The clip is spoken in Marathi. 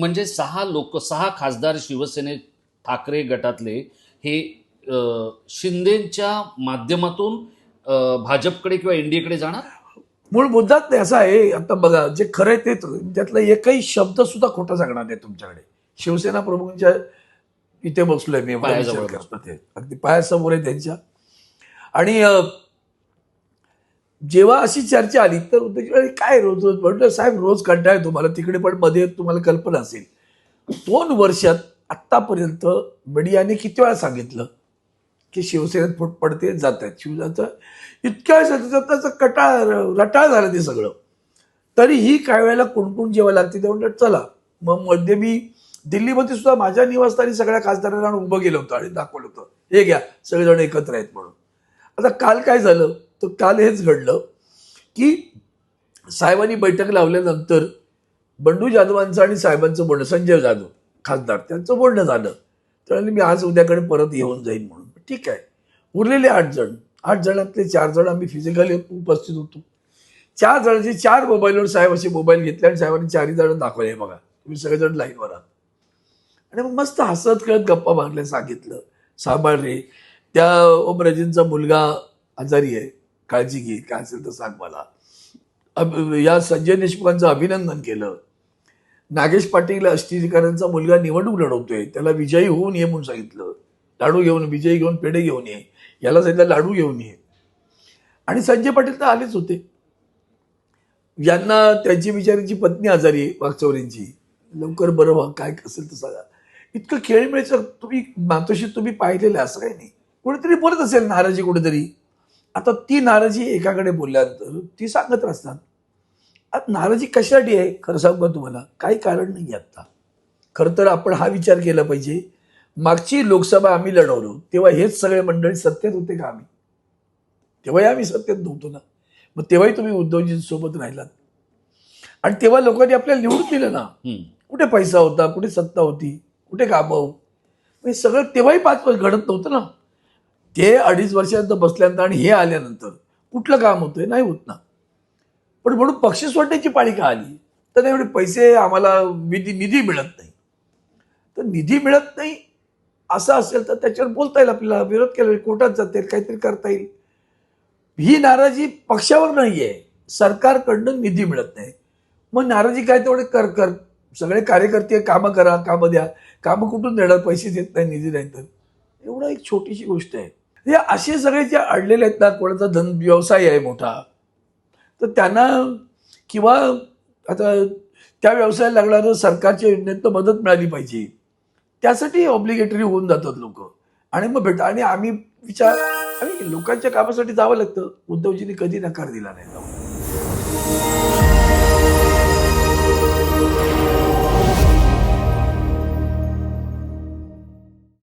म्हणजे 6 खासदार शिवसेने ठाकरे गटातले हे शिंदेच्या माध्यमातून भाजपकडे किंवा एनडीएकडे जाणार. मूळ मुद्दाच नाही असा आहे. आता बघा, जे खरं आहे ते त्यातला एकही शब्द सुद्धा खोटा सांगणार नाही तुमच्याकडे. शिवसेना प्रमुखांच्या इथे बसलोय मी, पायाजवळ करतो ते अगदी पायासमोर आहे त्यांच्या. आणि जेव्हा अशी चर्चा आली तर काय रोज रोज म्हटलं, साहेब रोज कंटाळ आहे तुम्हाला तिकडे, पण मध्ये तुम्हाला कल्पना असेल 2 वर्षात आत्तापर्यंत मीडियाने किती वेळा सांगितलं की शिवसेनेत फूट पडते जात आहेत शिवसेनेचं, इतक्या त्याचा कटाळ रटाळ झालं ते सगळं. तरीही काही वेळेला कुणकुण जेव्हा लागते तेव्हा म्हटलं चला. मग मध्ये मी दिल्लीमध्ये सुद्धा माझ्या निवासस्थानी सगळ्या खासदारांना उभं गेलं होतं आणि दाखवलं होतं, हे घ्या सगळेजण एकत्र आहेत म्हणून. आता काल काय झालं तर काल हेच घडलं की साहेबांनी बैठक लावल्यानंतर बंडू जाधवांचं आणि साहेबांचं बोलणं, संजय जाधव खासदार त्यांचं बोलणं झालं. त्यावेळेला मी आज उद्याकडे परत येऊन जाईन म्हणून. ठीक आहे. उरलेले 8 जणांतले 4 जण आम्ही फिजिकली उपस्थित होतो. 4 जणांचे 4 मोबाईलवर साहेब असे मोबाईल घेतले आणि साहेबांनी 4ही जण दाखवले, बघा तुम्ही सगळेजण लाईनवर आहात. आणि मग मस्त हसत खेळत गप्पा मारल्या, सांगितलं सांभाळ रे, त्या ओमराजेंचा मुलगा आजारी आहे, काळजी घे, काय असेल तर सांग मला. या संजय देशमुखांचं अभिनंदन केलं. नागेश पाटील अष्टीकरांचा मुलगा निवडणूक लढवतोय, त्याला विजयी होऊन ये म्हणून सांगितलं. लाडू घेऊन, विजयी घेऊन पेढे घेऊन ये, याला सांगितलं लाडू घेऊन ये. आणि संजय पाटील तर आलेच होते. यांना त्यांची बिचारीची पत्नी आजारी आहे वागचौरींची, लवकर बरं व्हा, काय असेल तर सांगा. इतकं खेळमेळचं तुम्ही मातोश्री तुम्ही पाहिलेलं आहे असं काही नाही. कुठेतरी बोलत असेल नाराजी कुठेतरी. आता ती नाराजी एकाकडे बोलल्यानंतर ती सांगत असतात. आता नाराजी कशासाठी आहे खरं सांगू का तुम्हाला, काही कारण नाही आता. खरं तर आपण हा विचार केला पाहिजे, मागची लोकसभा आम्ही लढवलो तेव्हा हेच सगळे मंडळी सत्तेत होते का आम्ही? तेव्हाही आम्ही सत्तेत नव्हतो ना. मग तेव्हाही तुम्ही उद्धवजींसोबत राहिलात आणि तेव्हा लोकांनी आपल्याला निवडून दिलं ना. कुठे पैसा होता, कुठे सत्ता होती, कुठे कामं, हे सगळं तेव्हाही 5 वर्ष घडत नव्हतं ना. ते 2.5 वर्षानंतर बसल्यानंतर आणि हे आल्यानंतर कुठलं काम होतंय? नाही होत ना. पण म्हणून पक्ष सोडण्याची पाळी का आली? तर एवढे पैसे आम्हाला निधी मिळत नाही. तर निधी मिळत नाही असं असेल तर त्याच्यावर बोलता येईल आपल्याला, विरोध केला, कोर्टात जाता येईल, काहीतरी करता येईल. ही नाराजी पक्षावर नाहीये, सरकारकडनं निधी मिळत नाही. मग नाराजी काय, तेवढे कर सगळे कार्यकर्ते कामं करा, कामं द्या. कामं कुठून देणार, पैसे देत नाही, निधी नाही तर. एवढा एक छोटीशी गोष्ट आहे. हे असे सगळे जे अडलेले आहेत ना, कोणाचा व्यवसाय आहे मोठा, तर त्यांना किंवा आता त्या व्यवसायाला लागणारं सरकारच्या योजनेतनं मदत मिळाली पाहिजे. त्यासाठी ऑब्लिगेटरी होऊन जातात लोक आणि मग आणि आम्ही लोकांच्या कामासाठी जावं लागतं. उद्धवजींनी कधी नकार दिला नाही.